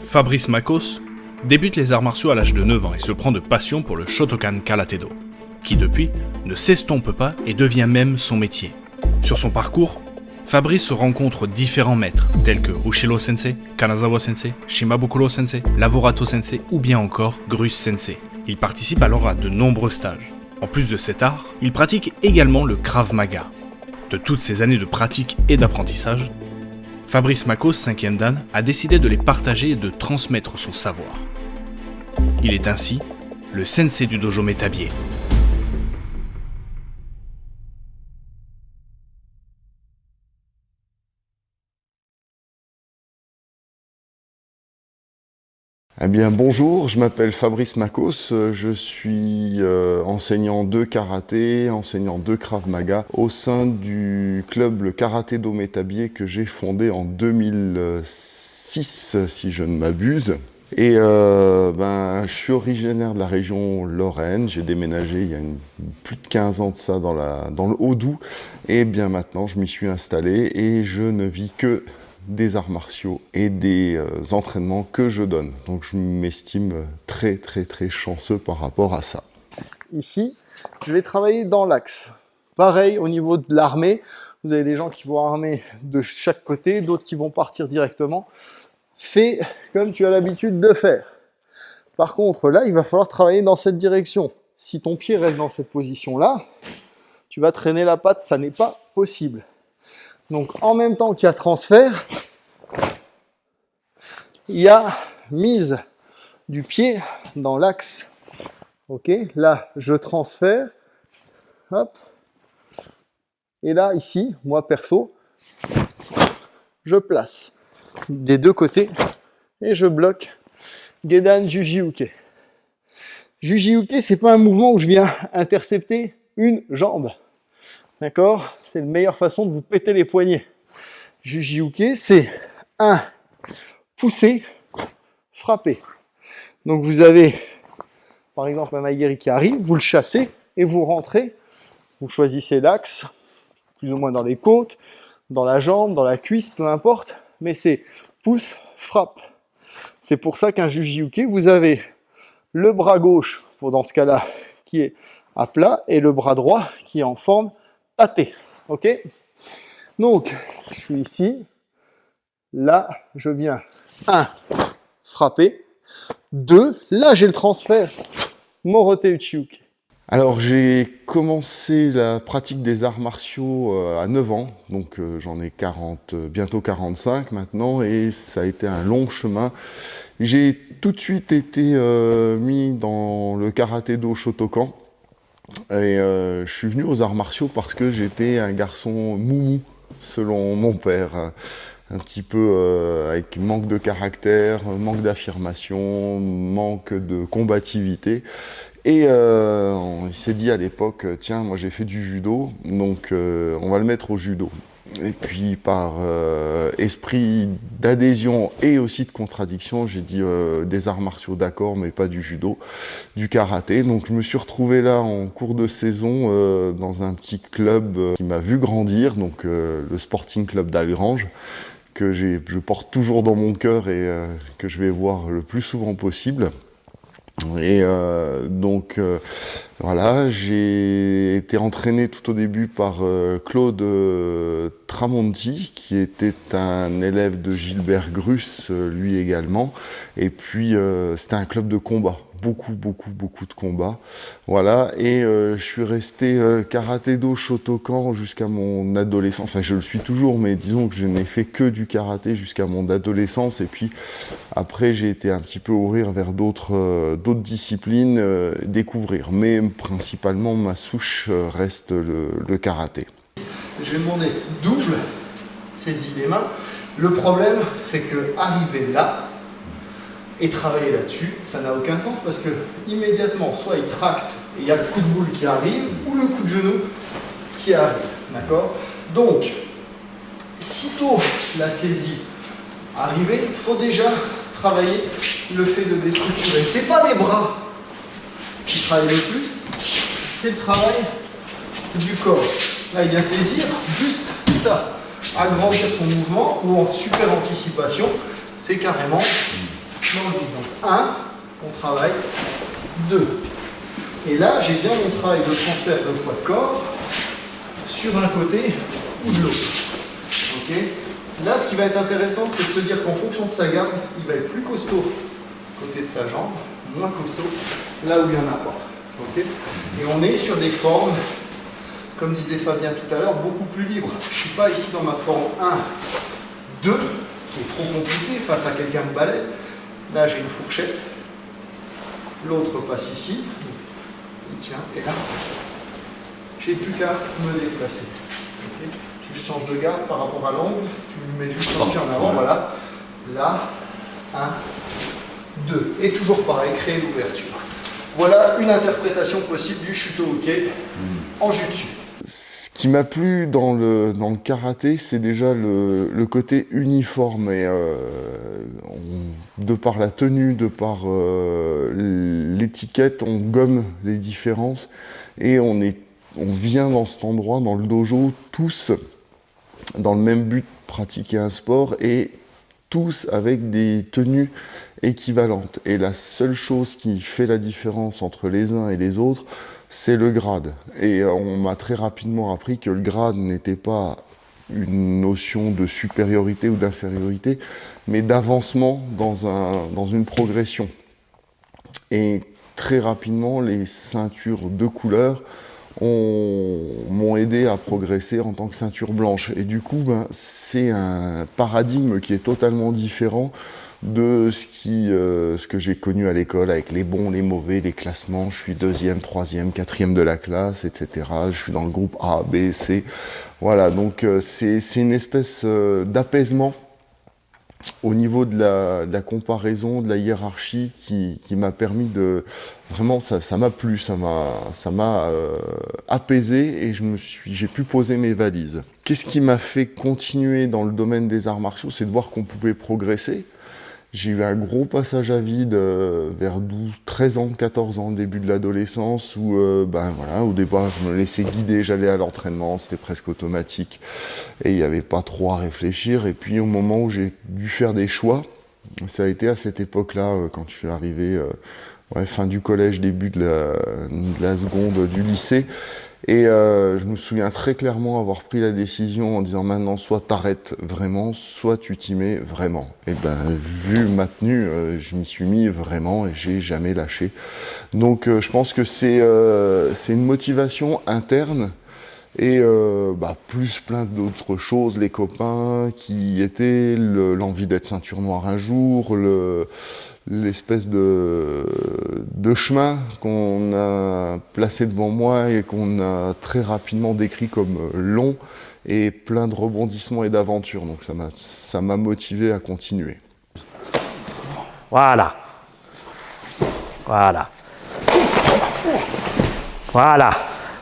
Fabrice Makos débute les arts martiaux à l'âge de 9 ans et se prend de passion pour le Shotokan Karate-Do, qui depuis ne s'estompe pas et devient même son métier. Sur son parcours, Fabrice rencontre différents maîtres tels que Ushiro Sensei, Kanazawa Sensei, Shimabukuro Sensei, Lavorato Sensei ou bien encore Grus Sensei. Il participe alors à de nombreux stages. En plus de cet art, il pratique également le Krav Maga. De toutes ces années de pratique et d'apprentissage, Fabrice Makos, 5e dan, a décidé de les partager et de transmettre son savoir. Il est ainsi le sensei du dojo Métabier. Eh bien, bonjour, je m'appelle Fabrice Makos, je suis enseignant de karaté, enseignant de Krav Maga au sein du club le Karaté-Do Métabier que j'ai fondé en 2006, si je ne m'abuse. Et je suis originaire de la région Lorraine, j'ai déménagé il y a plus de 15 ans de ça dans le Haut-Doubs, et bien maintenant je m'y suis installé et je ne vis que des arts martiaux et des entraînements que je donne. Donc je m'estime très chanceux par rapport à ça. Ici, je vais travailler dans l'axe. Pareil au niveau de l'armée, vous avez des gens qui vont armer de chaque côté, d'autres qui vont partir directement. Fais comme tu as l'habitude de faire. Par contre, là, il va falloir travailler dans cette direction. Si ton pied reste dans cette position-là, tu vas traîner la patte, ça n'est pas possible. Donc, en même temps qu'il y a transfert, il y a mise du pied dans l'axe. Ok, là, je transfère. Hop. Et là, ici, moi perso, je place des deux côtés et je bloque Gedan Juji-Uke. Juji-Uke, c'est pas un mouvement où je viens intercepter une jambe. D'accord? C'est la meilleure façon de vous péter les poignets. Juji-Uke, c'est pousser, frapper. Donc vous avez, par exemple, un Maigiri qui arrive, vous le chassez et vous rentrez. Vous choisissez l'axe, plus ou moins dans les côtes, dans la jambe, dans la cuisse, peu importe. Mais c'est pousse, frappe. C'est pour ça qu'un Juji-Uke, vous avez le bras gauche, pour dans ce cas-là, qui est à plat, et le bras droit qui est en forme tâté. Ok? Donc, je suis ici. Là, je viens 1. Frapper. 2. Là, j'ai le transfert. Morote Uchiuke. Alors j'ai commencé la pratique des arts martiaux à 9 ans, donc j'en ai 40, bientôt 45 maintenant, et ça a été un long chemin. J'ai tout de suite été mis dans le karaté-do Shotokan, et je suis venu aux arts martiaux parce que j'étais un garçon moumou, selon mon père. Un petit peu avec manque de caractère, manque d'affirmation, manque de combativité. Et il s'est dit à l'époque, tiens, moi j'ai fait du judo, donc on va le mettre au judo. Et puis par esprit d'adhésion et aussi de contradiction, j'ai dit des arts martiaux d'accord, mais pas du judo, du karaté. Donc je me suis retrouvé là en cours de saison dans un petit club qui m'a vu grandir, donc le Sporting Club d'Algrange, que je porte toujours dans mon cœur et que je vais voir le plus souvent possible. Et voilà, j'ai été entraîné tout au début par Claude Tramonti, qui était un élève de Gilbert Grus, lui également. Et puis c'était un club de combat, beaucoup de combats. Voilà, et je suis resté karaté-do Shotokan jusqu'à mon adolescence. Enfin, je le suis toujours, mais disons que je n'ai fait que du karaté jusqu'à mon adolescence. Et puis après, j'ai été un petit peu ouvrir vers d'autres disciplines, découvrir. Mais principalement, ma souche reste le karaté. Je vais demander double saisie des mains. Le problème, c'est que arriver là et travailler là-dessus, ça n'a aucun sens parce que immédiatement, soit il tracte et il y a le coup de boule qui arrive, ou le coup de genou qui arrive. D'accord? Donc, sitôt la saisie arrivée, il faut déjà travailler le fait de déstructurer. Ce n'est pas les bras qui travaillent le plus, c'est le travail du corps. Là, il vient saisir juste ça, agrandir son mouvement ou en super anticipation, c'est carrément dans le vide. Donc 1, on travaille 2. Et là, j'ai bien mon travail de transfert de poids de corps sur un côté ou de l'autre. Okay. Là, ce qui va être intéressant, c'est de se dire qu'en fonction de sa garde, il va être plus costaud côté de sa jambe, moins costaud là où il n'y en a pas. Okay. Et on est sur des formes, comme disait Fabien tout à l'heure, beaucoup plus libres. Je ne suis pas ici dans ma forme 1, 2, qui est trop compliquée face à quelqu'un de balai. Là, j'ai une fourchette. L'autre passe ici. Il tient. Et là, j'ai plus qu'à me déplacer. Okay. Je change de garde par rapport à l'angle. Tu mets juste un pied en avant. Voilà. Là, 1, 2. Et toujours pareil, créer l'ouverture. Voilà une interprétation possible du Shuto-uke en jutsu. Ce qui m'a plu dans le karaté, c'est déjà le côté uniforme. Et de par la tenue, de par l'étiquette, on gomme les différences. Et on vient dans cet endroit, dans le dojo, tous dans le même but, pratiquer un sport, et tous avec des tenues équivalentes. Et la seule chose qui fait la différence entre les uns et les autres, c'est le grade. Et on m'a très rapidement appris que le grade n'était pas une notion de supériorité ou d'infériorité, mais d'avancement dans une progression. Et très rapidement, les ceintures de couleur m'ont aidé à progresser en tant que ceinture blanche. Et du coup, c'est un paradigme qui est totalement différent de ce que j'ai connu à l'école, avec les bons, les mauvais, les classements. Je suis 2e, 3e, 4e de la classe, etc. Je suis dans le groupe A, B, C. Voilà, donc c'est une espèce d'apaisement au niveau de la comparaison, de la hiérarchie qui m'a permis de... Vraiment, ça m'a plu, ça m'a apaisé, et j'ai pu poser mes valises. Qu'est-ce qui m'a fait continuer dans le domaine des arts martiaux? C'est de voir qu'on pouvait progresser. J'ai eu un gros passage à vide vers 12, 13 ans, 14 ans, début de l'adolescence, où voilà, au départ je me laissais guider, j'allais à l'entraînement, c'était presque automatique, et il n'y avait pas trop à réfléchir. Et puis au moment où j'ai dû faire des choix, ça a été à cette époque-là, quand je suis arrivé, fin du collège, début de la seconde du lycée. Et je me souviens très clairement avoir pris la décision en disant maintenant, soit t'arrêtes vraiment, soit tu t'y mets vraiment. Et vu ma tenue, je m'y suis mis vraiment et j'ai jamais lâché. Donc je pense que c'est une motivation interne, et plus plein d'autres choses, les copains qui étaient, l'envie d'être ceinture noire un jour, l'espèce de chemin qu'on a placé devant moi et qu'on a très rapidement décrit comme long, et plein de rebondissements et d'aventures. Donc ça m'a motivé à continuer. Voilà. Voilà. Voilà.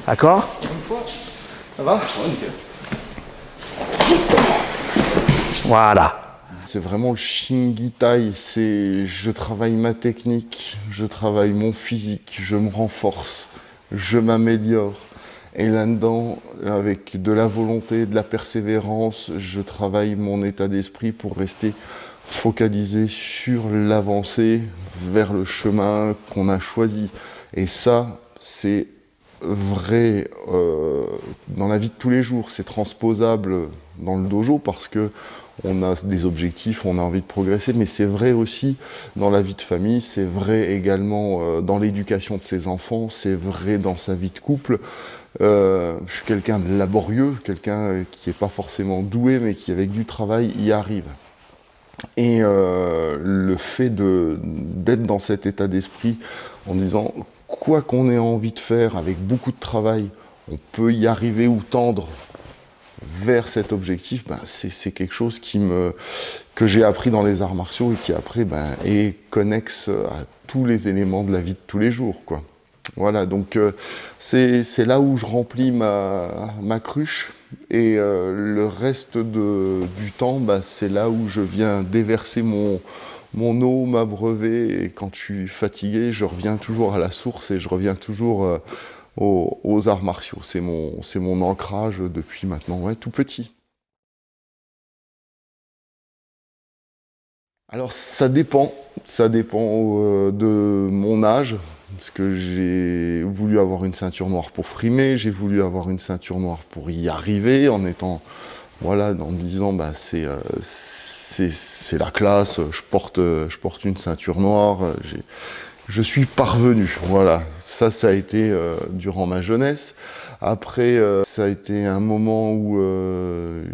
D'accord? Ça va? Voilà. C'est vraiment le Shingitai, je travaille ma technique, je travaille mon physique, je me renforce, je m'améliore. Et là-dedans, avec de la volonté, de la persévérance, je travaille mon état d'esprit pour rester focalisé sur l'avancée vers le chemin qu'on a choisi. Et ça, c'est vrai dans la vie de tous les jours, c'est transposable dans le dojo parce que on a des objectifs, on a envie de progresser, mais c'est vrai aussi dans la vie de famille, c'est vrai également dans l'éducation de ses enfants, c'est vrai dans sa vie de couple. Je suis quelqu'un de laborieux, quelqu'un qui n'est pas forcément doué, mais qui avec du travail y arrive. Et le fait d'être dans cet état d'esprit en disant quoi qu'on ait envie de faire avec beaucoup de travail, on peut y arriver ou tendre vers cet objectif, c'est quelque chose que j'ai appris dans les arts martiaux et qui après est connexe à tous les éléments de la vie de tous les jours, quoi. Voilà, donc c'est là où je remplis ma cruche, et le reste du temps, c'est là où je viens déverser mon eau, m'abreuver, et quand je suis fatigué, je reviens toujours à la source et je reviens toujours aux arts martiaux. C'est mon ancrage depuis maintenant tout petit. Alors ça dépend de mon âge, parce que j'ai voulu avoir une ceinture noire pour frimer, j'ai voulu avoir une ceinture noire pour y arriver, en étant, voilà, en me disant, bah, c'est la classe, je porte une ceinture noire, je suis parvenu, voilà. Ça a été durant ma jeunesse. Après, ça a été un moment où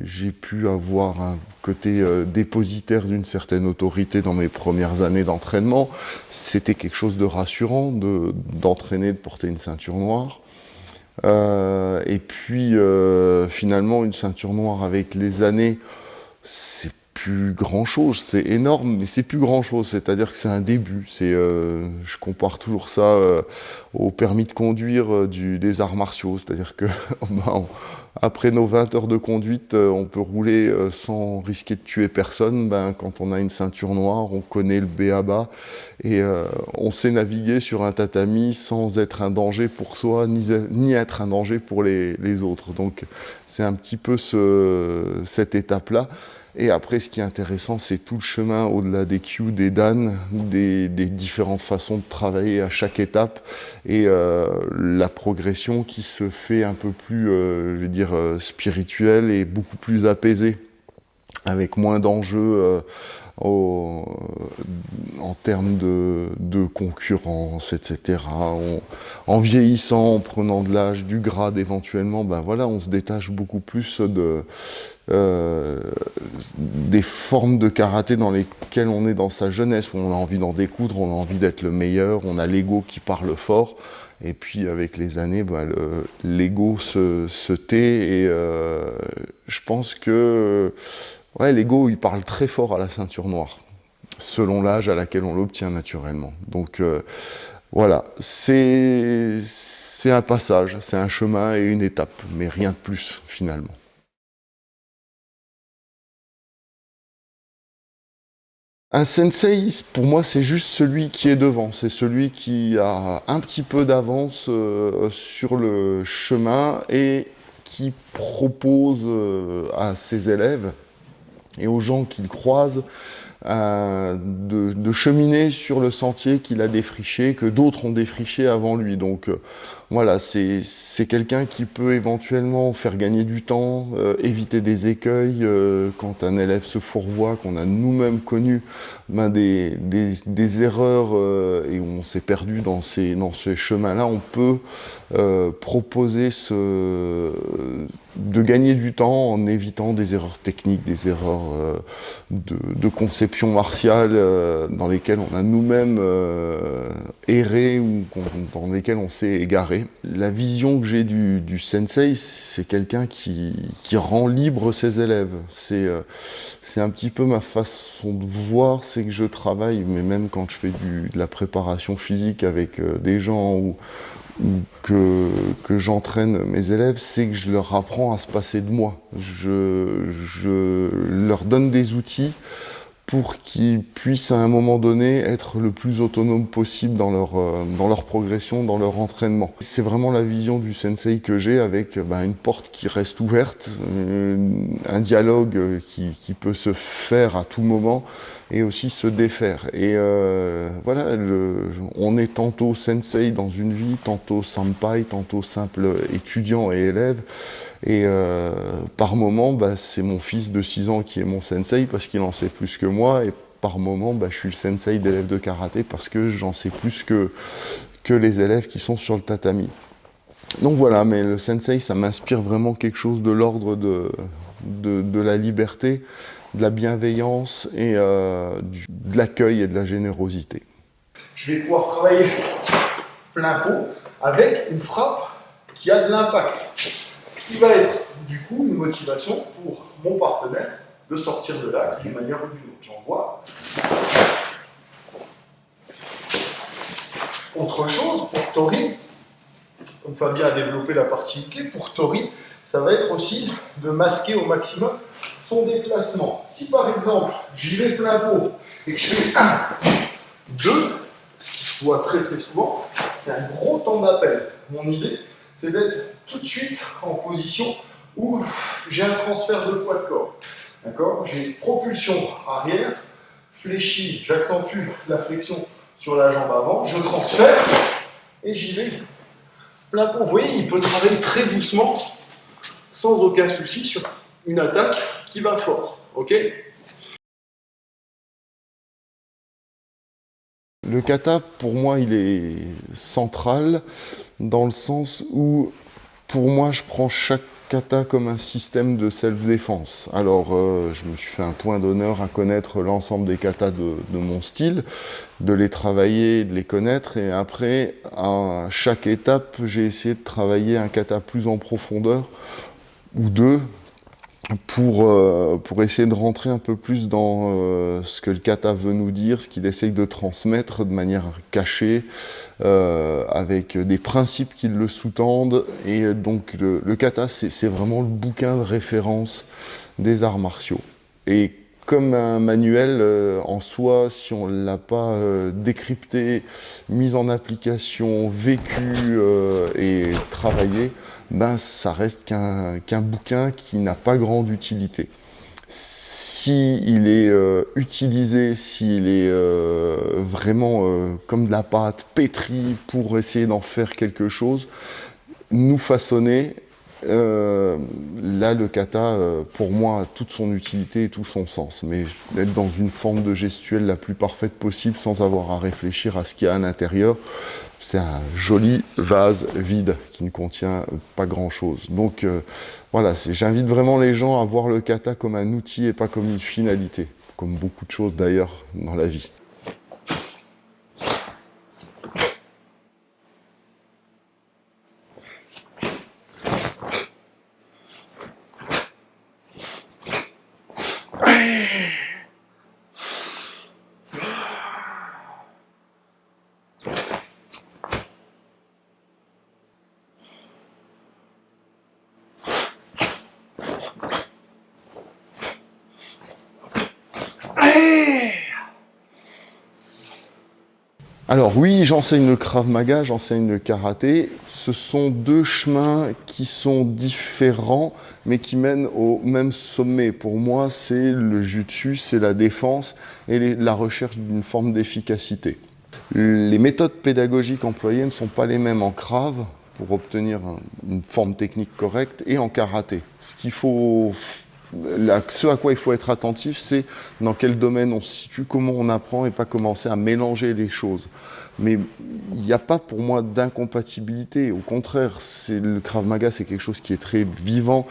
j'ai pu avoir un côté dépositaire d'une certaine autorité dans mes premières années d'entraînement. C'était quelque chose de rassurant d'entraîner, de porter une ceinture noire. Et puis, finalement, une ceinture noire avec les années, c'est plus grand chose, c'est énorme, mais c'est plus grand chose, c'est-à-dire que c'est un début. Je compare toujours ça au permis de conduire des arts martiaux, c'est-à-dire que après nos 20 heures de conduite, on peut rouler sans risquer de tuer personne. Quand on a une ceinture noire, on connaît le b.a.-ba et on sait naviguer sur un tatami sans être un danger pour soi, ni être un danger pour les autres. Donc c'est un petit peu cette étape-là. Et après, ce qui est intéressant, c'est tout le chemin au-delà des cues, des dan, des différentes façons de travailler à chaque étape et la progression qui se fait un peu plus, je vais dire, spirituelle et beaucoup plus apaisée, avec moins d'enjeux en termes de concurrence, etc. En vieillissant, en prenant de l'âge, du grade éventuellement, voilà, on se détache beaucoup plus des formes de karaté dans lesquelles on est dans sa jeunesse, où on a envie d'en découdre, on a envie d'être le meilleur, on a l'ego qui parle fort, et puis avec les années, l'ego se tait, et je pense que l'ego il parle très fort à la ceinture noire, selon l'âge à laquelle on l'obtient naturellement. Donc voilà, c'est un passage, c'est un chemin et une étape, mais rien de plus finalement. Un sensei, pour moi, c'est juste celui qui est devant, c'est celui qui a un petit peu d'avance sur le chemin et qui propose à ses élèves et aux gens qu'il croise de cheminer sur le sentier qu'il a défriché, que d'autres ont défriché avant lui. Donc voilà, c'est quelqu'un qui peut éventuellement faire gagner du temps, éviter des écueils, quand un élève se fourvoie, qu'on a nous-mêmes connu des erreurs et où on s'est perdu dans ces chemins-là, on peut proposer de gagner du temps en évitant des erreurs techniques, des erreurs de conception martiale dans lesquelles on a nous-mêmes erré ou dans lesquelles on s'est égaré. La vision que j'ai du sensei, c'est quelqu'un qui rend libre ses élèves. C'est un petit peu ma façon de voir, c'est que je travaille, mais même quand je fais de la préparation physique avec des gens ou que j'entraîne mes élèves, c'est que je leur apprends à se passer de moi. Je leur donne des outils pour qu'ils puissent à un moment donné être le plus autonome possible dans leur progression, dans leur entraînement. C'est vraiment la vision du sensei que j'ai, avec une porte qui reste ouverte, un dialogue qui peut se faire à tout moment et aussi se défaire. Et voilà, on est tantôt sensei dans une vie, tantôt senpai, tantôt simple étudiant et élève. Et par moment, c'est mon fils de 6 ans qui est mon sensei parce qu'il en sait plus que moi. Et par moment, je suis le sensei d'élèves de karaté parce que j'en sais plus que les élèves qui sont sur le tatami. Donc voilà, mais le sensei, ça m'inspire vraiment quelque chose de l'ordre de la liberté, de la bienveillance et de l'accueil et de la générosité. Je vais pouvoir travailler plein pot avec une frappe qui a de l'impact. Ce qui va être du coup une motivation pour mon partenaire de sortir de l'axe d'une manière ou d'une autre. J'en vois. Autre chose, pour Tori, comme Fabien a développé la partie uke, pour Tori, ça va être aussi de masquer au maximum son déplacement. Si par exemple, j'y vais plein pot et que je fais 1, 2, ce qui se voit très très souvent, c'est un gros temps d'appel. Mon idée, c'est d'être tout de suite en position où j'ai un transfert de poids de corps. D'accord ? J'ai propulsion arrière, fléchi, j'accentue la flexion sur la jambe avant, je transfère et j'y vais plein pot. Vous voyez, il peut travailler très doucement, sans aucun souci, sur une attaque qui va fort. Ok? Le kata, pour moi, il est central dans le sens où, pour moi, je prends chaque kata comme un système de self-défense. Alors, je me suis fait un point d'honneur à connaître l'ensemble des katas de mon style, de les travailler, de les connaître, et après, à chaque étape, j'ai essayé de travailler un kata plus en profondeur, ou deux, pour essayer de rentrer un peu plus dans ce que le kata veut nous dire, ce qu'il essaye de transmettre de manière cachée, avec des principes qui le sous-tendent. Et donc le kata, c'est vraiment le bouquin de référence des arts martiaux. Et comme un manuel en soi, si on ne l'a pas décrypté, mis en application, vécu et travaillé, ben, ça reste qu'un bouquin qui n'a pas grande utilité. S'il est utilisé, s'il est vraiment comme de la pâte pétrie pour essayer d'en faire quelque chose, nous façonner, là le kata, pour moi, a toute son utilité et tout son sens. Mais être dans une forme de gestuelle la plus parfaite possible sans avoir à réfléchir à ce qu'il y a à l'intérieur, c'est un joli vase vide qui ne contient pas grand-chose. Donc voilà, j'invite vraiment les gens à voir le kata comme un outil et pas comme une finalité, comme beaucoup de choses d'ailleurs dans la vie. Alors oui, j'enseigne le Krav Maga, j'enseigne le karaté. Ce sont deux chemins qui sont différents, mais qui mènent au même sommet. Pour moi, c'est le jutsu, c'est la défense et la recherche d'une forme d'efficacité. Les méthodes pédagogiques employées ne sont pas les mêmes en Krav pour obtenir une forme technique correcte et en karaté. Ce à quoi il faut être attentif, c'est dans quel domaine on se situe, comment on apprend et pas commencer à mélanger les choses. Mais il n'y a pas pour moi d'incompatibilité. Au contraire, le Krav Maga, c'est quelque chose qui est très vivant,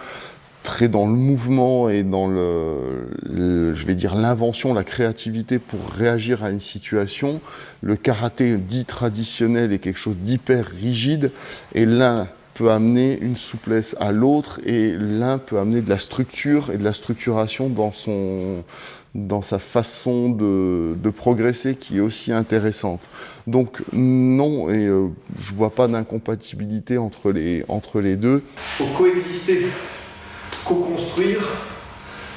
très dans le mouvement et dans je vais dire l'invention, la créativité pour réagir à une situation. Le karaté dit traditionnel est quelque chose d'hyper rigide et l'un peut amener une souplesse à l'autre et l'un peut amener de la structure et de la structuration dans sa façon de progresser qui est aussi intéressante. Donc non, et je ne vois pas d'incompatibilité entre les deux. Il faut coexister, co-construire,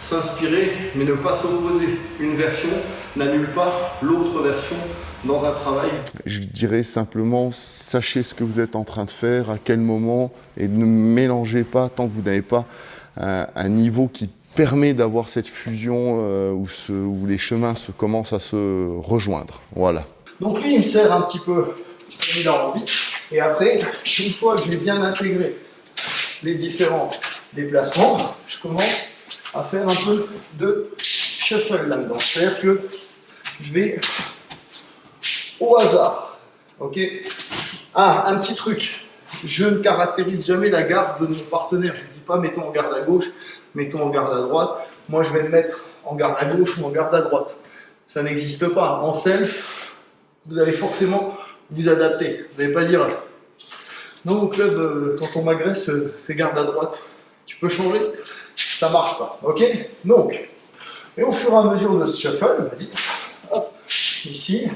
s'inspirer, mais ne pas s'opposer. Une version n'annule pas l'autre version dans un travail. Je dirais simplement, sachez ce que vous êtes en train de faire, à quel moment, et ne mélangez pas tant que vous n'avez pas un niveau qui permet d'avoir cette fusion où les chemins commencent à se rejoindre. Voilà. Donc lui, il me sert un petit peu comme il a envie. Et après, une fois que j'ai bien intégré les différents déplacements, je commence à faire un peu de shuffle là-dedans. C'est-à-dire que je vais au hasard. Ok. Ah, un petit truc. Je ne caractérise jamais la garde de mon partenaire. Je ne dis pas mettons en garde à gauche, mettons en garde à droite. Moi, je vais le mettre en garde à gauche ou en garde à droite. Ça n'existe pas. En self, vous allez forcément vous adapter. Vous n'allez pas dire non, au club, quand on m'agresse, c'est garde à droite. Tu peux changer? Ça marche pas. Ok? Donc, et au fur et à mesure de ce shuffle, vas-y, hop, ici,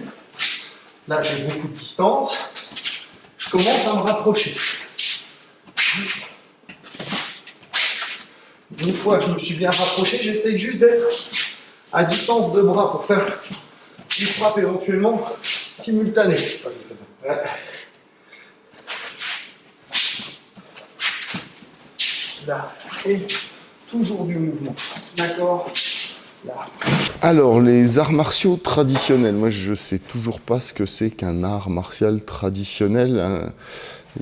là j'ai beaucoup de distance, je commence à me rapprocher. Une fois que je me suis bien rapproché, j'essaye juste d'être à distance de bras pour faire une frappe éventuellement simultanée. Ouais. Là, et toujours du mouvement. D'accord? Alors, les arts martiaux traditionnels, moi je sais toujours pas ce que c'est qu'un art martial traditionnel, hein.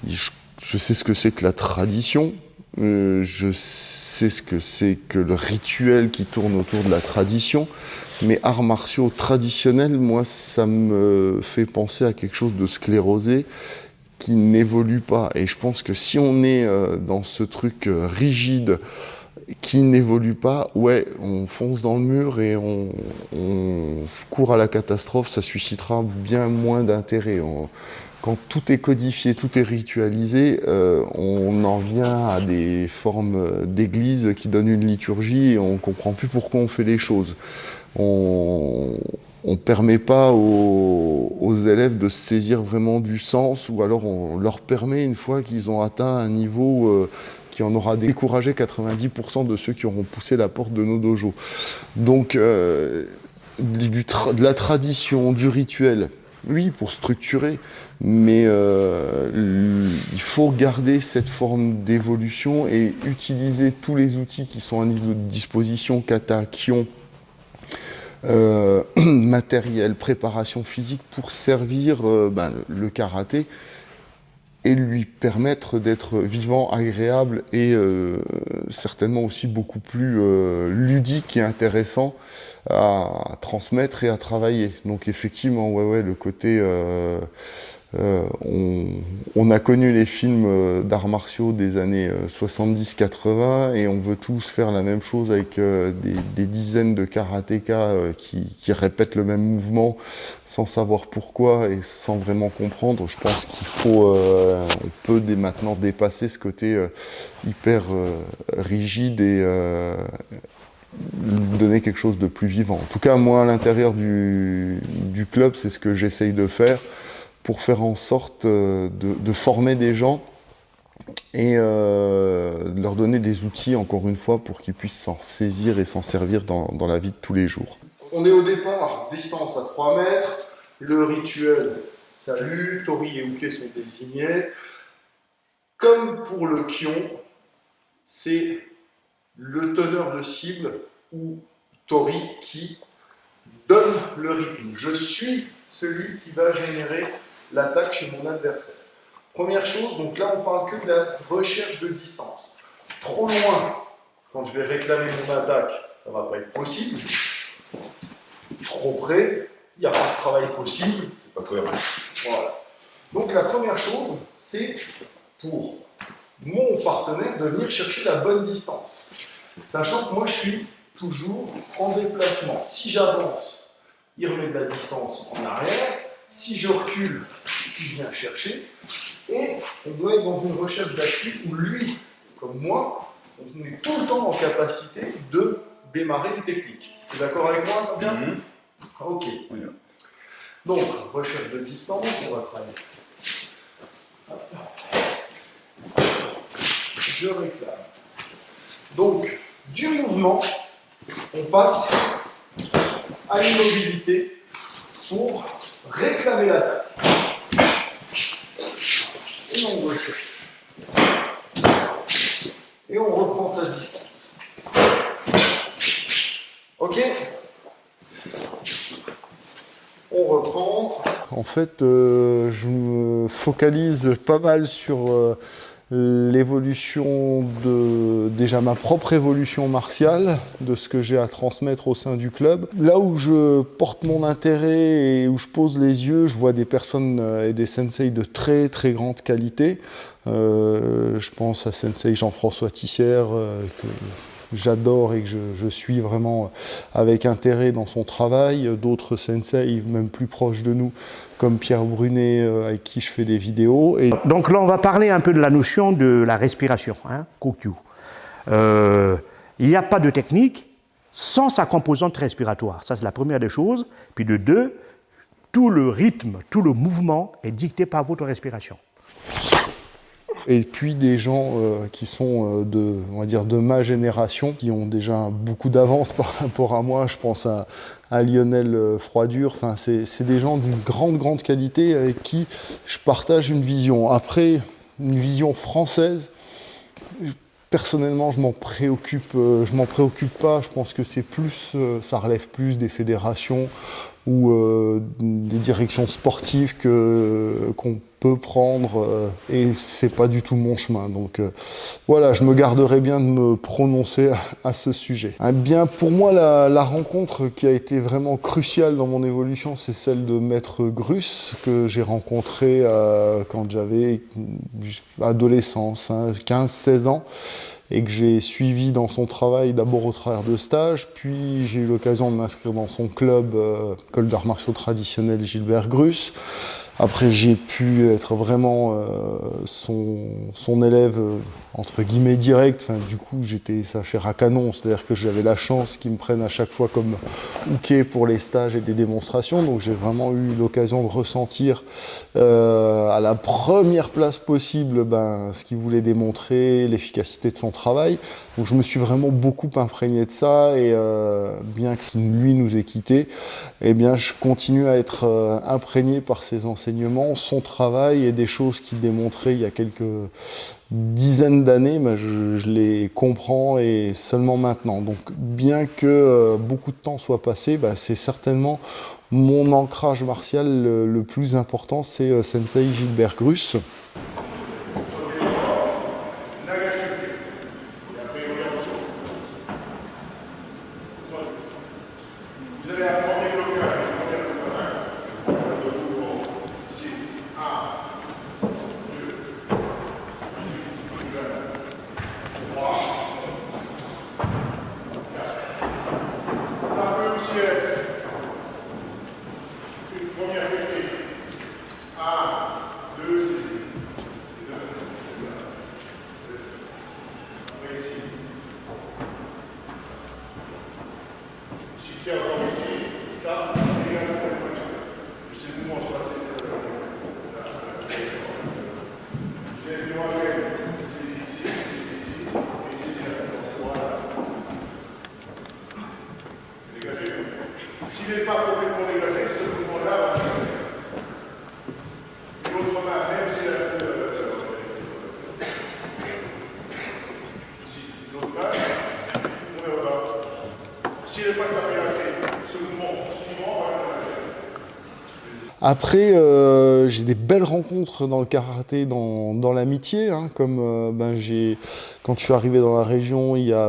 Je sais ce que c'est que la tradition, je sais ce que c'est que le rituel qui tourne autour de la tradition, mais arts martiaux traditionnels, moi ça me fait penser à quelque chose de sclérosé qui n'évolue pas. Et je pense que si on est dans ce truc rigide, qui n'évolue pas, ouais, on fonce dans le mur et on court à la catastrophe, ça suscitera bien moins d'intérêt. Quand tout est codifié, tout est ritualisé, on en vient à des formes d'église qui donnent une liturgie et on ne comprend plus pourquoi on fait les choses. On ne permet pas aux élèves de saisir vraiment du sens, ou alors on leur permet, une fois qu'ils ont atteint un niveau qui en aura découragé 90% de ceux qui auront poussé la porte de nos dojos. Donc, de la tradition, du rituel, oui, pour structurer, mais il faut garder cette forme d'évolution et utiliser tous les outils qui sont à notre disposition, kata, kion, matériel, préparation physique, pour servir le karaté et lui permettre d'être vivant, agréable et certainement aussi beaucoup plus ludique et intéressant à transmettre et à travailler. Donc effectivement, ouais, le côté... on a connu les films d'arts martiaux des années 70-80 et on veut tous faire la même chose avec des dizaines de karatékas qui répètent le même mouvement sans savoir pourquoi et sans vraiment comprendre. Je pense qu'il faut, on peut maintenant dépasser ce côté hyper rigide et donner quelque chose de plus vivant. En tout cas, moi, à l'intérieur du club, c'est ce que j'essaye de faire, pour faire en sorte de former des gens et de leur donner des outils, encore une fois, pour qu'ils puissent s'en saisir et s'en servir dans la vie de tous les jours. On est au départ, distance à 3 mètres, le rituel, salut, Tori et Uke sont désignés. Comme pour le Kion, c'est le teneur de cible ou Tori qui donne le rythme. Je suis celui qui va générer l'attaque chez mon adversaire. Première chose, donc là on parle que de la recherche de distance. Trop loin, quand je vais réclamer mon attaque, ça ne va pas être possible. Trop près, il n'y a pas de travail possible, c'est pas cohérent. Voilà. Donc la première chose, c'est pour mon partenaire de venir chercher la bonne distance. Sachant que moi je suis toujours en déplacement. Si j'avance, il remet de la distance en arrière. Si je recule, il vient chercher. Et on doit être dans une recherche d'appui où lui, comme moi, on est tout le temps en capacité de démarrer une technique. Tu es d'accord avec moi, Fabien? Ok. Oui. Donc, recherche de distance, on va travailler. Je réclame. Donc, du mouvement, on passe à l'immobilité pour réclamer l'attaque. Et on recherche. Et on reprend sa distance. Ok? On reprend. En fait, je me focalise pas mal sur l'évolution de déjà ma propre évolution martiale, de ce que j'ai à transmettre au sein du club. Là où je porte mon intérêt et où je pose les yeux, je vois des personnes et des sensei de très très grande qualité. Je pense à sensei Jean-François Tissière, que j'adore et que je suis vraiment avec intérêt dans son travail. D'autres sensei, même plus proches de nous, comme Pierre Brunet, avec qui je fais des vidéos. Et... Donc là, on va parler un peu de la notion de la respiration, hein, Kokyu. Il n'y a pas de technique sans sa composante respiratoire. Ça, c'est la première des choses. Puis de deux, tout le rythme, tout le mouvement est dicté par votre respiration. Et puis des gens qui sont on va dire de ma génération, qui ont déjà beaucoup d'avance par rapport à moi. Je pense à Lionel Froidure. Enfin, c'est des gens d'une grande qualité avec qui je partage une vision. Après, une vision française, Personnellement, je m'en préoccupe pas. Je pense que c'est plus, ça relève plus des fédérations ou des directions sportives qu'on peut prendre et c'est pas du tout mon chemin. Donc voilà, je me garderai bien de me prononcer à ce sujet. Bien, pour moi, la rencontre qui a été vraiment cruciale dans mon évolution, c'est celle de Maître Grus, que j'ai rencontré quand j'avais adolescence, 15-16 ans. Et que j'ai suivi dans son travail, d'abord au travers de stages, puis j'ai eu l'occasion de m'inscrire dans son club, école d'arts martiaux traditionnels Gilbert Grus. Après, j'ai pu être vraiment son élève, entre guillemets, direct. Enfin, du coup, j'étais sa chair à canon, c'est-à-dire que j'avais la chance qu'ils me prennent à chaque fois comme hooké pour les stages et des démonstrations. Donc, j'ai vraiment eu l'occasion de ressentir à la première place possible ce qu'il voulait démontrer, l'efficacité de son travail. Donc, je me suis vraiment beaucoup imprégné de ça et bien que lui nous ait quittés, eh bien, je continue à être imprégné par ses enseignements, son travail et des choses qu'il démontrait il y a quelques dizaines d'années, je les comprends et seulement maintenant. Donc bien que beaucoup de temps soit passé, c'est certainement mon ancrage martial le plus important, c'est Sensei Gilbert Grus. S'il n'est pas complètement dégagé, ce mouvement-là va changer. Et l'autre main, même si elle a ici, l'autre main, on est là. S'il n'est pas tout à fait lâché, ce mouvement suivant va être lâché. Après, j'ai des belles rencontres dans le karaté, dans l'amitié, comme quand je suis arrivé dans la région, il y a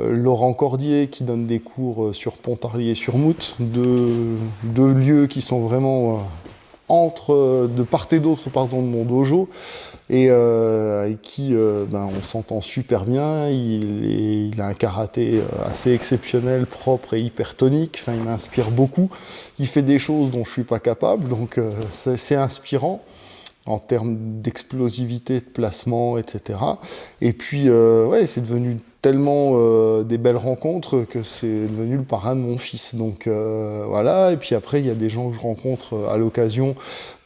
Laurent Cordier qui donne des cours sur Pontarlier et sur Mout, deux lieux qui sont vraiment de part et d'autre de mon dojo, et avec qui on s'entend super bien. Il a un karaté assez exceptionnel, propre et hyper tonique. Enfin, il m'inspire beaucoup. Il fait des choses dont je ne suis pas capable, donc c'est inspirant en termes d'explosivité, de placement, etc. Et puis, c'est devenu tellement des belles rencontres que c'est devenu le parrain de mon fils. Donc voilà, et puis après, il y a des gens que je rencontre à l'occasion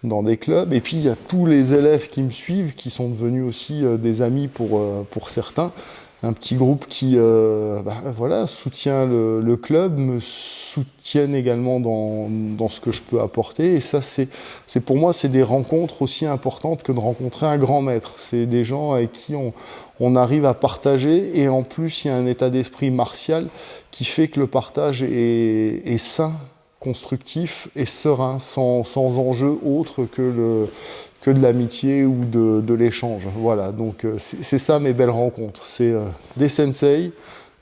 dans des clubs, et puis il y a tous les élèves qui me suivent, qui sont devenus aussi des amis pour certains. Un petit groupe qui soutient le club, me soutiennent également dans ce que je peux apporter. Et ça, c'est pour moi, c'est des rencontres aussi importantes que de rencontrer un grand maître. C'est des gens avec qui on arrive à partager, et en plus, il y a un état d'esprit martial qui fait que le partage est sain, constructif et serein, sans enjeu autre que de l'amitié ou de l'échange. Voilà, donc c'est ça mes belles rencontres. C'est des sensei,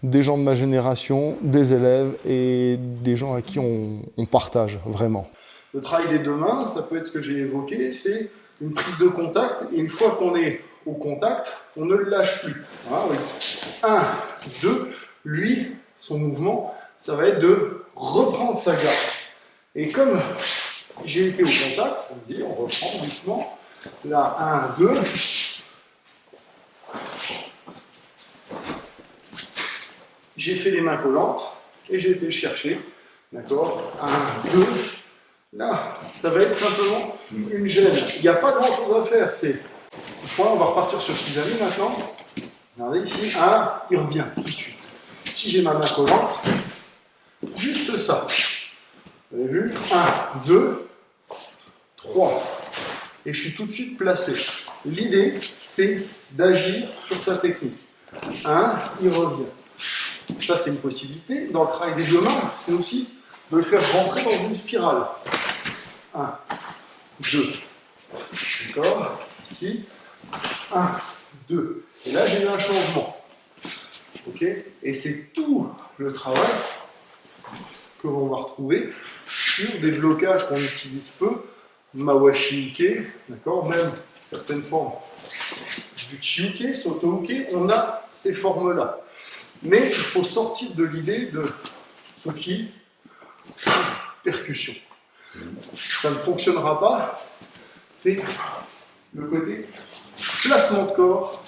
des gens de ma génération, des élèves et des gens à qui on partage vraiment. Le travail des deux mains, ça peut être ce que j'ai évoqué, c'est une prise de contact, et une fois qu'on est au contact, on ne le lâche plus. Voilà, oui. 1, 2, lui, son mouvement, ça va être de reprendre sa garde. Et comme j'ai été au contact, on reprend doucement. Là, 1, 2. J'ai fait les mains collantes et j'ai été le chercher. D'accord ? 1, 2. Là, ça va être simplement une gêne. Il n'y a pas grand chose à faire. On va repartir sur ce qu'ils avaient maintenant. Regardez ici. 1, il revient tout de suite. Si j'ai ma main collante, juste ça. Vous avez vu ? 1, 2, 3. Et je suis tout de suite placé. L'idée, c'est d'agir sur sa technique. 1, il revient. Ça, c'est une possibilité. Dans le travail des deux mains, c'est aussi de le faire rentrer dans une spirale. 1, 2. D'accord? Ici. 1, 2. Et là, j'ai eu un changement. Ok? Et c'est tout le travail que l'on va retrouver sur des blocages qu'on utilise peu, mawashi uke, d'accord? Même certaines formes du chi-uke, soto-uke, on a ces formes-là. Mais il faut sortir de l'idée de tsuki, percussion. Ça ne fonctionnera pas. C'est le côté placement de corps,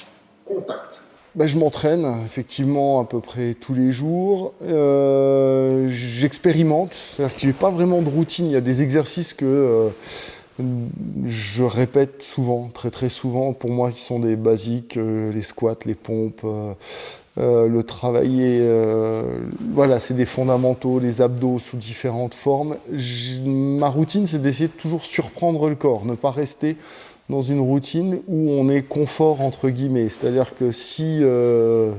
contact. Ben, je m'entraîne effectivement à peu près tous les jours. J'expérimente, c'est-à-dire que j'ai pas vraiment de routine. Il y a des exercices que je répète souvent, très très souvent, pour moi qui sont des basiques, les squats, les pompes, le travailler, voilà, c'est des fondamentaux, les abdos sous différentes formes. Ma routine, c'est d'essayer de toujours surprendre le corps, ne pas rester dans une routine où on est confort entre guillemets. C'est-à-dire que si, je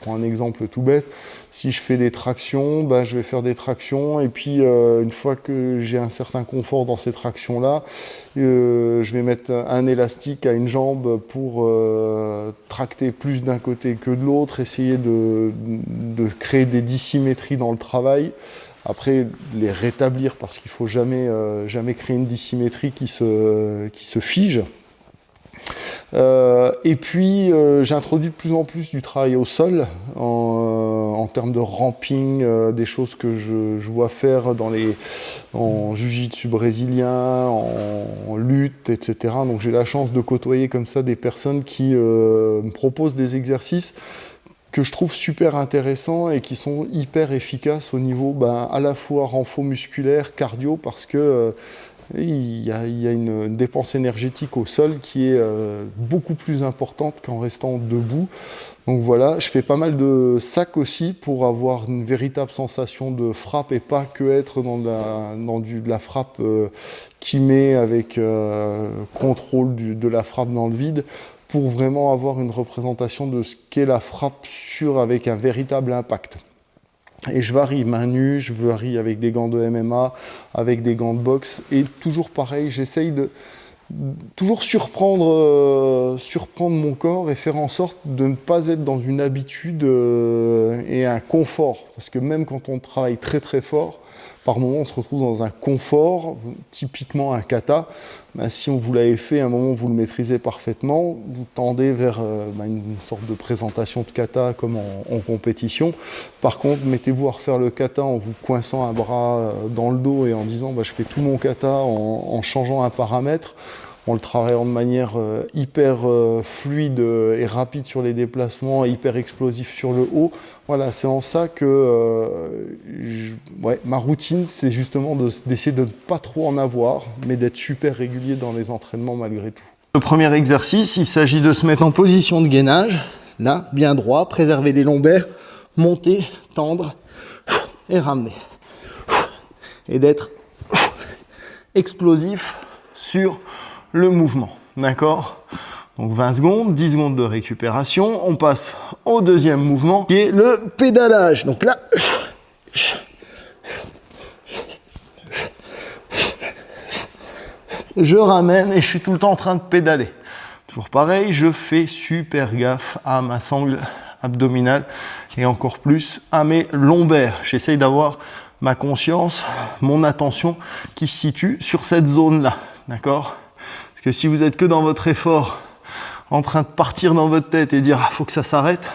prends un exemple tout bête, si je fais des tractions, ben, je vais faire des tractions et puis une fois que j'ai un certain confort dans ces tractions-là, je vais mettre un élastique à une jambe pour tracter plus d'un côté que de l'autre, essayer de créer des dissymétries dans le travail. Après, les rétablir parce qu'il ne faut jamais créer une dissymétrie qui se fige. Et puis, j'introduis de plus en plus du travail au sol en termes de ramping, des choses que je vois faire en jiu-jitsu brésilien, en lutte, etc. Donc, j'ai la chance de côtoyer comme ça des personnes qui me proposent des exercices que je trouve super intéressants et qui sont hyper efficaces au niveau à la fois renfort musculaire, cardio, parce que il y a une dépense énergétique au sol qui est beaucoup plus importante qu'en restant debout. Donc voilà, je fais pas mal de sacs aussi pour avoir une véritable sensation de frappe et pas que être dans de la frappe qui met avec contrôle de la frappe dans le vide, pour vraiment avoir une représentation de ce qu'est la frappe avec un véritable impact. Et je varie main nue, je varie avec des gants de MMA, avec des gants de boxe, et toujours pareil, j'essaye de toujours surprendre mon corps et faire en sorte de ne pas être dans une habitude et un confort. Parce que même quand on travaille très très fort, par moment on se retrouve dans un confort, typiquement un kata. Si vous l'avez fait, à un moment vous le maîtrisez parfaitement, vous tendez vers une sorte de présentation de kata comme en compétition. Par contre, mettez-vous à refaire le kata en vous coinçant un bras dans le dos et en disant je fais tout mon kata en changeant un paramètre, en le travaillant de manière hyper fluide et rapide sur les déplacements, hyper explosif sur le haut. Voilà, c'est en ça que ma routine, c'est justement d'essayer de ne pas trop en avoir, mais d'être super régulier dans les entraînements malgré tout. Le premier exercice, il s'agit de se mettre en position de gainage, là, bien droit, préserver les lombaires, monter, tendre et ramener. Et d'être explosif sur le mouvement, d'accord? Donc 20 secondes, 10 secondes de récupération. On passe au deuxième mouvement qui est le pédalage. Donc là, je ramène et je suis tout le temps en train de pédaler. Toujours pareil, je fais super gaffe à ma sangle abdominale et encore plus à mes lombaires. J'essaye d'avoir ma conscience, mon attention qui se situe sur cette zone-là, d'accord? Parce que si vous êtes que dans votre effort, en train de partir dans votre tête et dire faut que ça s'arrête,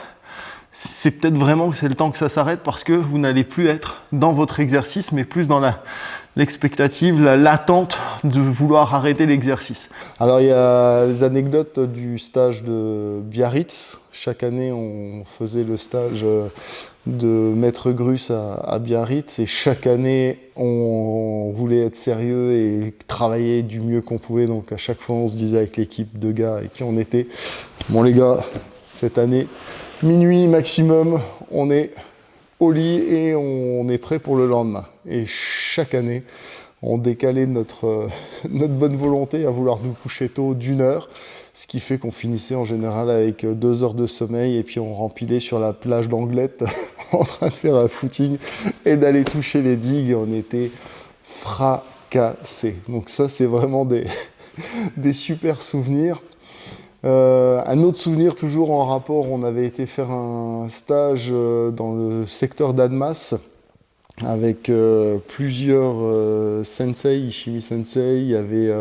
c'est peut-être vraiment que c'est le temps que ça s'arrête parce que vous n'allez plus être dans votre exercice, mais plus dans l'expectative, l'attente de vouloir arrêter l'exercice. Alors il y a les anecdotes du stage de Biarritz. Chaque année, on faisait le stage de Maître Grus à Biarritz et chaque année, on voulait être sérieux et travailler du mieux qu'on pouvait. Donc à chaque fois, on se disait avec l'équipe de gars avec qui on était, bon les gars, cette année, minuit maximum, on est au lit et on est prêt pour le lendemain. Et chaque année, on décalait notre bonne volonté à vouloir nous coucher tôt d'1 heure. ce qui fait qu'on finissait en général avec 2 heures de sommeil et puis on rempilait sur la plage d'Anglette en train de faire un footing et d'aller toucher les digues. On était fracassés. Donc ça, c'est vraiment des super souvenirs. Un autre souvenir toujours en rapport, on avait été faire un stage dans le secteur d'Annemasse avec plusieurs sensei, Ishimi sensei, il y avait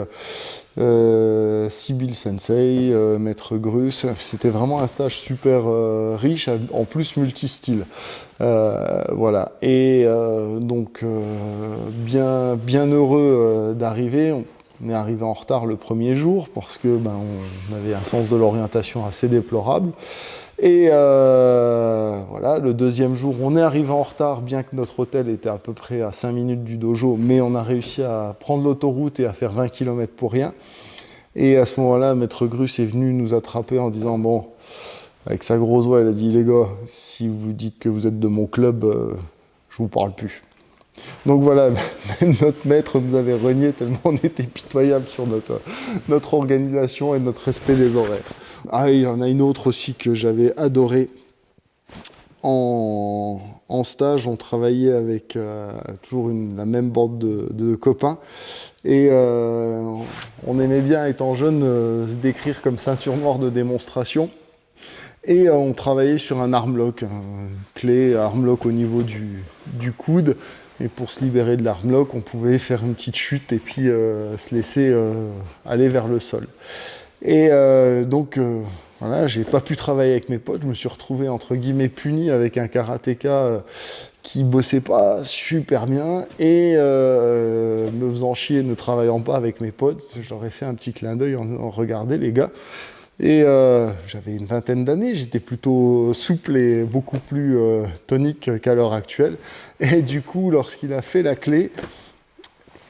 Sibyl sensei, maître Grus. C'était vraiment un stage super riche, en plus multistyle. Voilà. Et donc bien heureux d'arriver. On est arrivé en retard le premier jour parce que on avait un sens de l'orientation assez déplorable. Et voilà, le deuxième jour, on est arrivé en retard, bien que notre hôtel était à peu près à 5 minutes du dojo, mais on a réussi à prendre l'autoroute et à faire 20 km pour rien. Et à ce moment-là, Maître Grus est venu nous attraper en disant, bon, avec sa grosse voix, il a dit, les gars, si vous dites que vous êtes de mon club, je vous parle plus. Donc voilà, même notre maître nous avait renié tellement on était pitoyable sur notre organisation et notre respect des horaires. Ah, il y en a une autre aussi que j'avais adorée. En stage, on travaillait avec toujours la même bande de copains. Et on aimait bien, étant jeune, se décrire comme ceinture noire de démonstration. Et on travaillait sur un armlock, une clé armlock au niveau du coude. Et pour se libérer de l'armlock, on pouvait faire une petite chute et puis se laisser aller vers le sol. Et donc, voilà, j'ai pas pu travailler avec mes potes. Je me suis retrouvé, entre guillemets, puni avec un karatéka qui bossait pas super bien. Et me faisant chier, ne travaillant pas avec mes potes, je leur ai fait un petit clin d'œil en regardez les gars. Et j'avais une vingtaine d'années, j'étais plutôt souple et beaucoup plus tonique qu'à l'heure actuelle. Et du coup, lorsqu'il a fait la clé,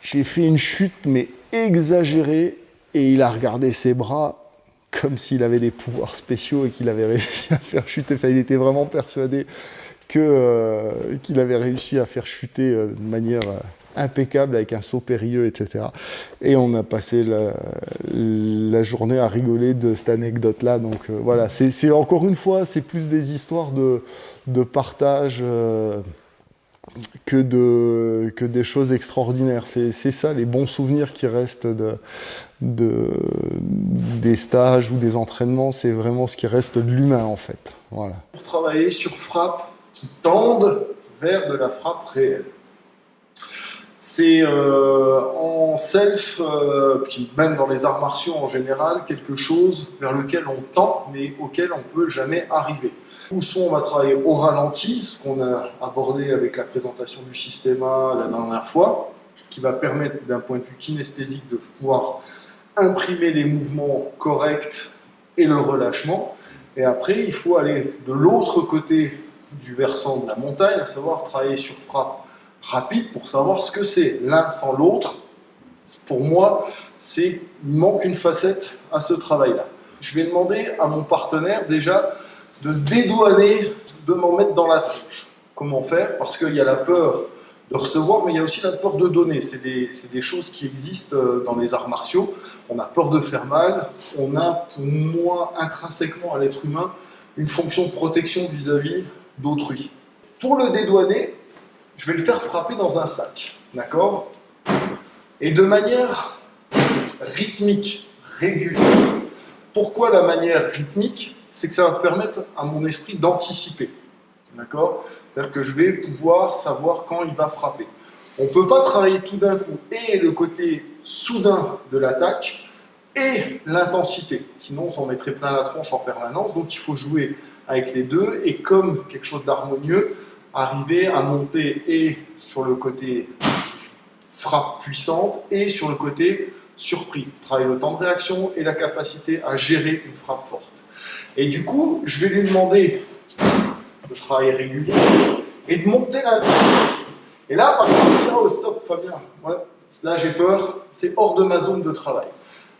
j'ai fait une chute, mais exagérée, et il a regardé ses bras comme s'il avait des pouvoirs spéciaux et qu'il avait réussi à faire chuter. Enfin, il était vraiment persuadé qu'il avait réussi à faire chuter de manière impeccable avec un saut périlleux, etc. Et on a passé la journée à rigoler de cette anecdote-là. Donc voilà, c'est encore une fois, c'est plus des histoires de partage que des choses extraordinaires. C'est ça, les bons souvenirs qui restent des stages ou des entraînements, c'est vraiment ce qui reste de l'humain en fait. Voilà. Pour travailler sur frappes qui tendent vers de la frappe réelle. C'est en self, puis même dans les arts martiaux en général, quelque chose vers lequel on tend, mais auquel on ne peut jamais arriver. Ou soit on va travailler au ralenti, ce qu'on a abordé avec la présentation du systéma la dernière fois, qui va permettre d'un point de vue kinesthésique de pouvoir imprimer les mouvements corrects et le relâchement. Et après, il faut aller de l'autre côté du versant de la montagne, à savoir travailler sur frappe rapide pour savoir ce que c'est. L'un sans l'autre, pour moi, il manque une facette à ce travail-là. Je vais demander à mon partenaire déjà de se dédouaner, de m'en mettre dans la tronche. Comment faire? Parce qu'il y a la peur de recevoir, mais il y a aussi la peur de donner. C'est des choses qui existent dans les arts martiaux. On a peur de faire mal. On a, pour moi, intrinsèquement à l'être humain, une fonction de protection vis-à-vis d'autrui. Pour le dédouaner, je vais le faire frapper dans un sac, d'accord? Et de manière rythmique, régulière. Pourquoi la manière rythmique? C'est que ça va permettre à mon esprit d'anticiper, d'accord? C'est-à-dire que je vais pouvoir savoir quand il va frapper. On ne peut pas travailler tout d'un coup et le côté soudain de l'attaque et l'intensité. Sinon, on s'en mettrait plein la tronche en permanence. Donc, il faut jouer avec les deux et comme quelque chose d'harmonieux, arriver à monter et sur le côté frappe puissante et sur le côté surprise. Travailler le temps de réaction et la capacité à gérer une frappe forte. Et du coup, je vais lui demander de travailler régulièrement et de monter la vie. Et là, par exemple, oh stop Fabien, ouais, là j'ai peur, c'est hors de ma zone de travail.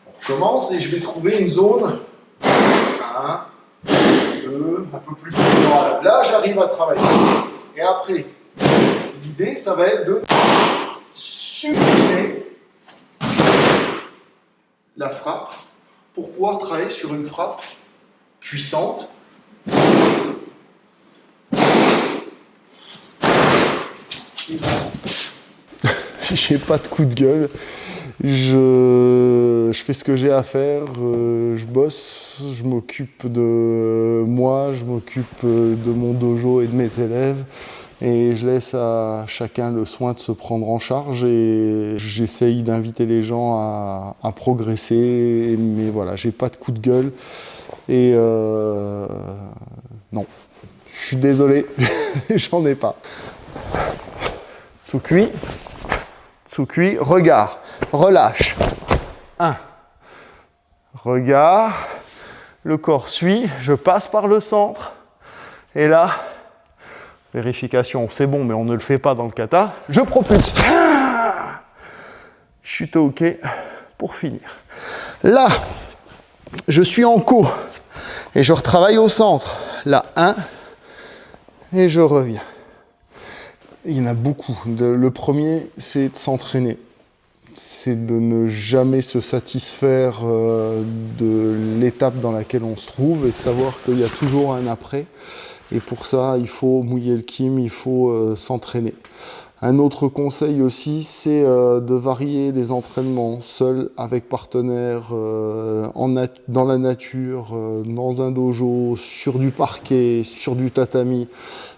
On recommence et je vais trouver une zone, 1, 2, un peu plus. Voilà. Là, j'arrive à travailler. Et après, l'idée, ça va être de supprimer la frappe pour pouvoir travailler sur une frappe puissante. J'ai pas de coup de gueule. Je fais ce que j'ai à faire, je bosse, je m'occupe de moi, je m'occupe de mon dojo et de mes élèves. Et je laisse à chacun le soin de se prendre en charge et j'essaye d'inviter les gens à progresser. Mais voilà, j'ai pas de coup de gueule. Et non, je suis désolé, j'en ai pas. Tsukui, Tsukui, regard, relâche. 1. Regard, le corps suit, je passe par le centre. Et là, vérification, c'est bon, mais on ne le fait pas dans le kata. Je propulse. Chute au hockey pour finir. Là, je suis en ko et je retravaille au centre. Là, 1 et je reviens. Il y en a beaucoup. Le premier, c'est de s'entraîner. C'est de ne jamais se satisfaire de l'étape dans laquelle on se trouve et de savoir qu'il y a toujours un après. Et pour ça, il faut mouiller le kim, il faut s'entraîner. Un autre conseil aussi, c'est de varier les entraînements, seul, avec partenaire, dans la nature, dans un dojo, sur du parquet, sur du tatami,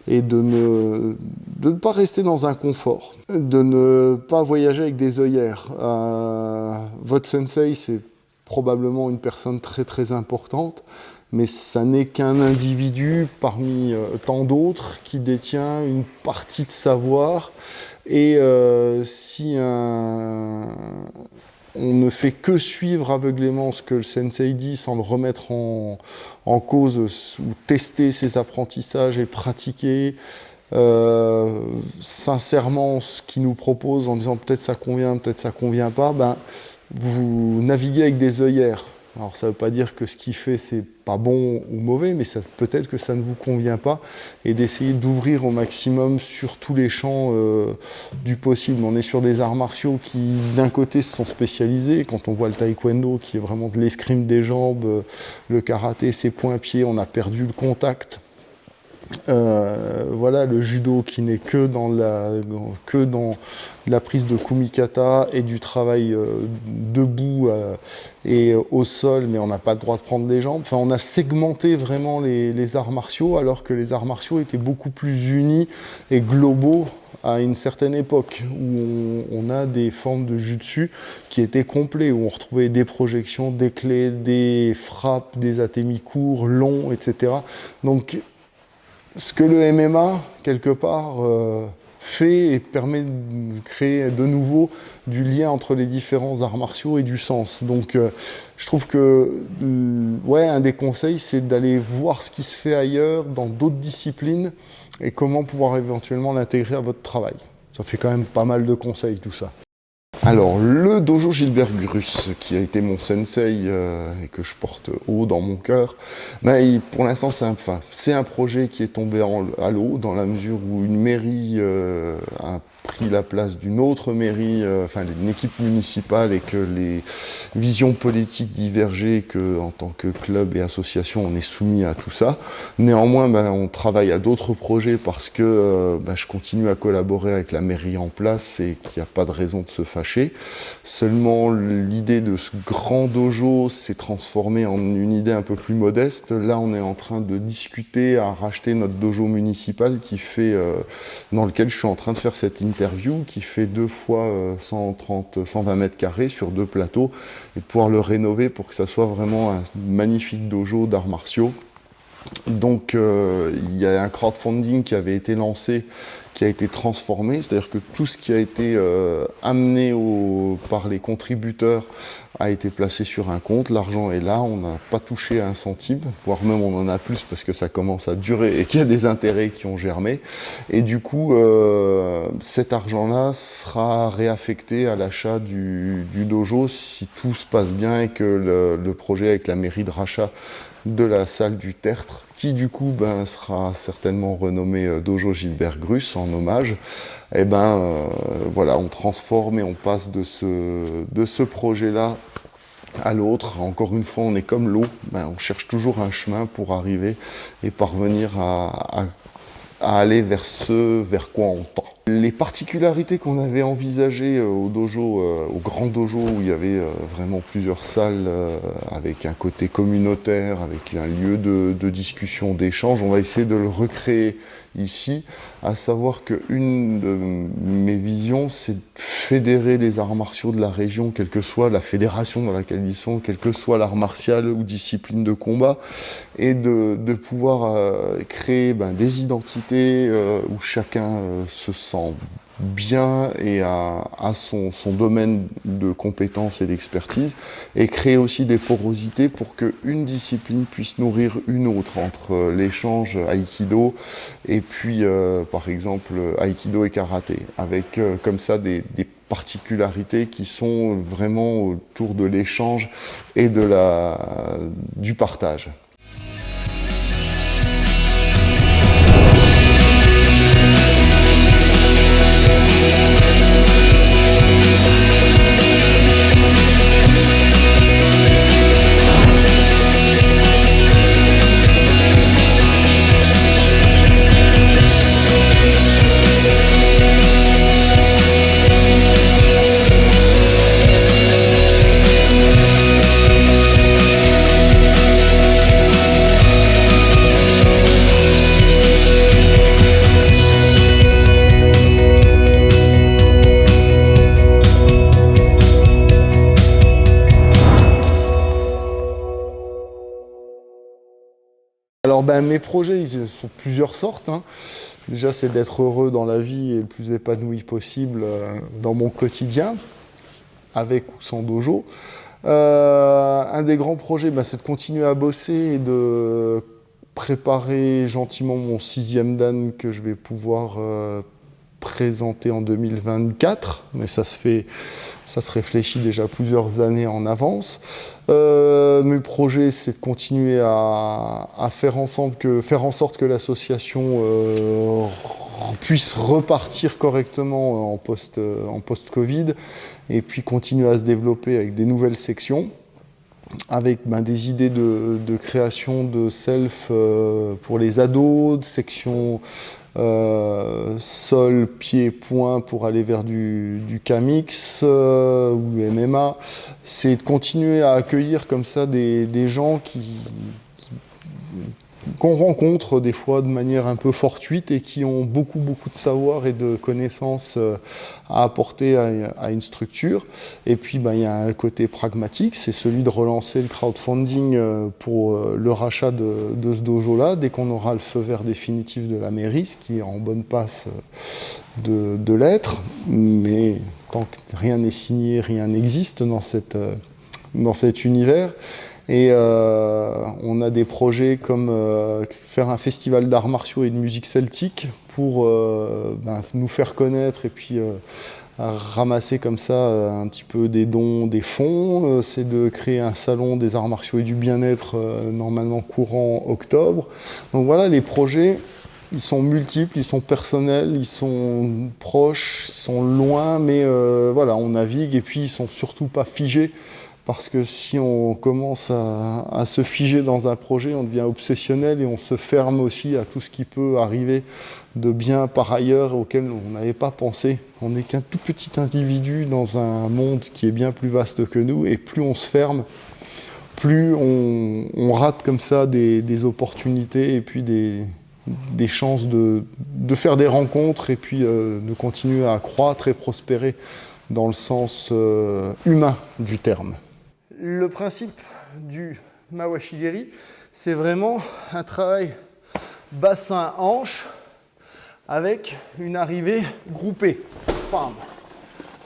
et de ne pas rester dans un confort, de ne pas voyager avec des œillères. Votre sensei, c'est probablement une personne très très importante, mais ça n'est qu'un individu parmi tant d'autres qui détient une partie de savoir. Et si on ne fait que suivre aveuglément ce que le sensei dit sans le remettre en cause ou tester ses apprentissages et pratiquer sincèrement ce qu'il nous propose en disant peut-être ça convient, peut-être ça convient pas, ben, vous naviguez avec des œillères. Alors ça ne veut pas dire que ce qu'il fait c'est pas bon ou mauvais, mais peut-être que ça ne vous convient pas, et d'essayer d'ouvrir au maximum sur tous les champs du possible. On est sur des arts martiaux qui d'un côté se sont spécialisés, quand on voit le taekwondo qui est vraiment de l'escrime des jambes, le karaté c'est point-pied, on a perdu le contact. Voilà, le judo qui n'est que dans la prise de kumikata et du travail debout et au sol, mais on n'a pas le droit de prendre les jambes. Enfin, on a segmenté vraiment les arts martiaux, alors que les arts martiaux étaient beaucoup plus unis et globaux à une certaine époque, où on a des formes de jutsu qui étaient complets, où on retrouvait des projections, des clés, des frappes, des atémis courts, longs, etc. Donc, ce que le MMA, quelque part, fait et permet de créer de nouveau du lien entre les différents arts martiaux et du sens. Donc je trouve que un des conseils, c'est d'aller voir ce qui se fait ailleurs, dans d'autres disciplines, et comment pouvoir éventuellement l'intégrer à votre travail. Ça fait quand même pas mal de conseils, tout ça. Alors, le dojo Gilbert Grus, qui a été mon sensei et que je porte haut dans mon cœur, pour l'instant, c'est un projet qui est tombé à l'eau, dans la mesure où une mairie a pris la place d'une autre mairie, une équipe municipale, et que les visions politiques divergeaient, et que en tant que club et association, on est soumis à tout ça. Néanmoins, on travaille à d'autres projets parce que je continue à collaborer avec la mairie en place et qu'il n'y a pas de raison de se fâcher. Seulement, l'idée de ce grand dojo s'est transformée en une idée un peu plus modeste. Là, on est en train de discuter à racheter notre dojo municipal dans lequel je suis en train de faire cette interview, qui fait 2 fois 120 mètres carrés sur 2 plateaux, et de pouvoir le rénover pour que ça soit vraiment un magnifique dojo d'arts martiaux. Donc il y a un crowdfunding qui avait été lancé, qui a été transformé, c'est-à-dire que tout ce qui a été amené par les contributeurs a été placé sur un compte, l'argent est là, on n'a pas touché à un centime, voire même on en a plus parce que ça commence à durer et qu'il y a des intérêts qui ont germé. Et du coup, cet argent-là sera réaffecté à l'achat du dojo si tout se passe bien et que le projet avec la mairie de rachat de la salle du Tertre, qui du coup sera certainement renommé Dojo Gilbert Grus en hommage. Et on transforme et on passe de ce projet-là à l'autre. Encore une fois, on est comme l'eau, on cherche toujours un chemin pour arriver et parvenir à aller vers ce vers quoi on tend. Les particularités qu'on avait envisagées au dojo, au grand dojo, où il y avait vraiment plusieurs salles avec un côté communautaire, avec un lieu de discussion, d'échange, on va essayer de le recréer ici, à savoir qu'une de mes visions, c'est de fédérer les arts martiaux de la région, quelle que soit la fédération dans laquelle ils sont, quel que soit l'art martial ou discipline de combat, et de pouvoir créer des identités où chacun se sent bien et a son domaine de compétences et d'expertise, et créer aussi des porosités pour qu'une discipline puisse nourrir une autre, entre l'échange Aïkido et puis par exemple Aïkido et Karaté, avec comme ça des particularités qui sont vraiment autour de l'échange et du partage. Alors mes projets, ils sont plusieurs sortes. Déjà, c'est d'être heureux dans la vie et le plus épanoui possible dans mon quotidien, avec ou sans dojo. Un des grands projets, c'est de continuer à bosser et de préparer gentiment mon 6e dan que je vais pouvoir présenter en 2024. Mais ça se réfléchit déjà plusieurs années en avance. Mes projets, c'est de continuer à faire en sorte que l'association puisse repartir correctement en post-Covid, et puis continuer à se développer avec des nouvelles sections, avec des idées de création de self pour les ados, de sections sol, pied, point pour aller vers du K-Mix ou MMA. C'est de continuer à accueillir comme ça des gens qu'on rencontre des fois de manière un peu fortuite et qui ont beaucoup de savoir et de connaissances à apporter à une structure. Et puis il y a un côté pragmatique, c'est celui de relancer le crowdfunding pour le rachat de ce dojo-là, dès qu'on aura le feu vert définitif de la mairie, ce qui est en bonne passe de l'être. Mais tant que rien n'est signé, rien n'existe dans cet univers. Et on a des projets comme faire un festival d'arts martiaux et de musique celtique pour nous faire connaître et puis ramasser comme ça un petit peu des dons, des fonds. C'est de créer un salon des arts martiaux et du bien-être normalement courant octobre. Donc voilà, les projets, ils sont multiples, ils sont personnels, ils sont proches, ils sont loin, mais voilà, on navigue et puis ils sont surtout pas figés. Parce que si on commence à se figer dans un projet, on devient obsessionnel et on se ferme aussi à tout ce qui peut arriver de bien par ailleurs auquel on n'avait pas pensé. On n'est qu'un tout petit individu dans un monde qui est bien plus vaste que nous, et plus on se ferme, plus on rate comme ça des opportunités et puis des chances de faire des rencontres et puis de continuer à croître et prospérer dans le sens humain du terme. Le principe du Mawashigeri, c'est vraiment un travail bassin-hanche avec une arrivée groupée. Bam.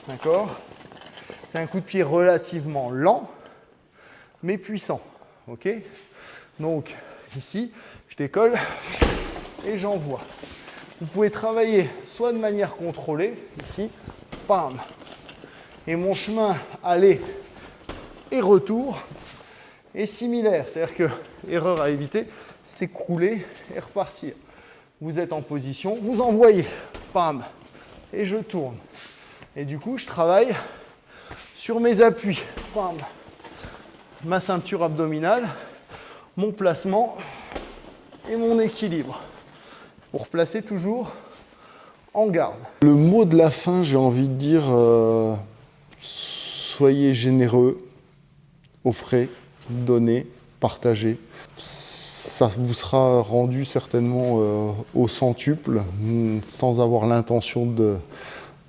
D'accord ? C'est un coup de pied relativement lent, mais puissant. Ok ? Donc, ici, je décolle et j'envoie. Vous pouvez travailler soit de manière contrôlée, ici, bam. Et mon chemin aller et retour est similaire. C'est-à-dire que, erreur à éviter, s'écrouler et repartir. Vous êtes en position, vous envoyez, bam, et je tourne. Et du coup, je travaille sur mes appuis, bam, ma ceinture abdominale, mon placement et mon équilibre. Pour placer toujours en garde. Le mot de la fin, j'ai envie de dire, soyez généreux, offrez, donnez, partagez. Ça vous sera rendu certainement au centuple, sans avoir l'intention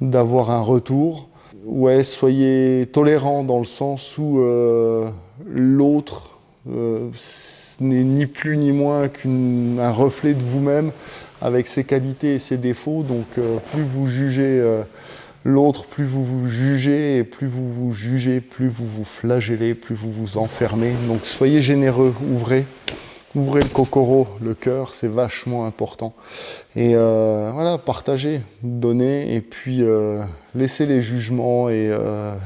d'avoir un retour. Ouais, soyez tolérants dans le sens où l'autre n'est ni plus ni moins qu'un reflet de vous-même avec ses qualités et ses défauts. Donc plus vous jugez l'autre, plus vous vous jugez, et plus vous vous jugez, plus vous vous flagellez, plus vous vous enfermez. Donc soyez généreux, ouvrez le kokoro, le cœur, c'est vachement important. Et voilà, partagez, donnez, et puis laissez les jugements et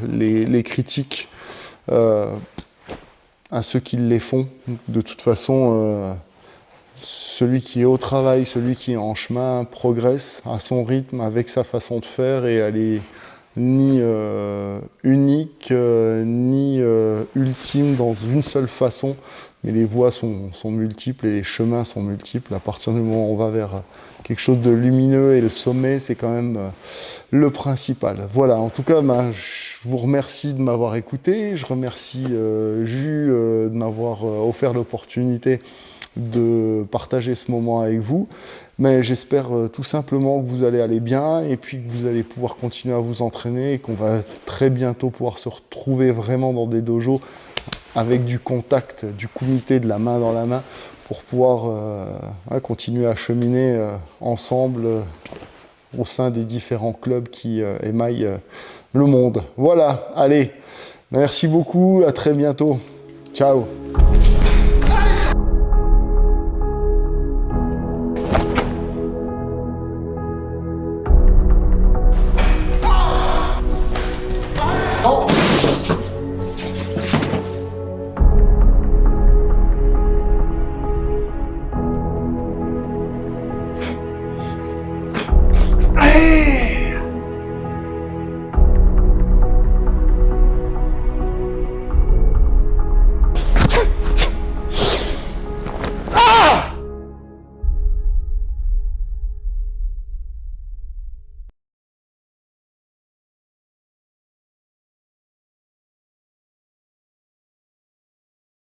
les critiques à ceux qui les font. De toute façon, celui qui est au travail, celui qui est en chemin, progresse à son rythme, avec sa façon de faire, et elle est ni unique, ni ultime dans une seule façon. Mais les voies sont multiples et les chemins sont multiples. À partir du moment où on va vers quelque chose de lumineux, et le sommet, c'est quand même le principal. Voilà, en tout cas, je vous remercie de m'avoir écouté. Je remercie Jus de m'avoir offert l'opportunité de partager ce moment avec vous. Mais j'espère tout simplement que vous allez aller bien, et puis que vous allez pouvoir continuer à vous entraîner, et qu'on va très bientôt pouvoir se retrouver vraiment dans des dojos avec du contact, du kumite, de la main dans la main, pour pouvoir continuer à cheminer ensemble au sein des différents clubs qui émaillent le monde. Voilà, allez, merci beaucoup, à très bientôt. Ciao.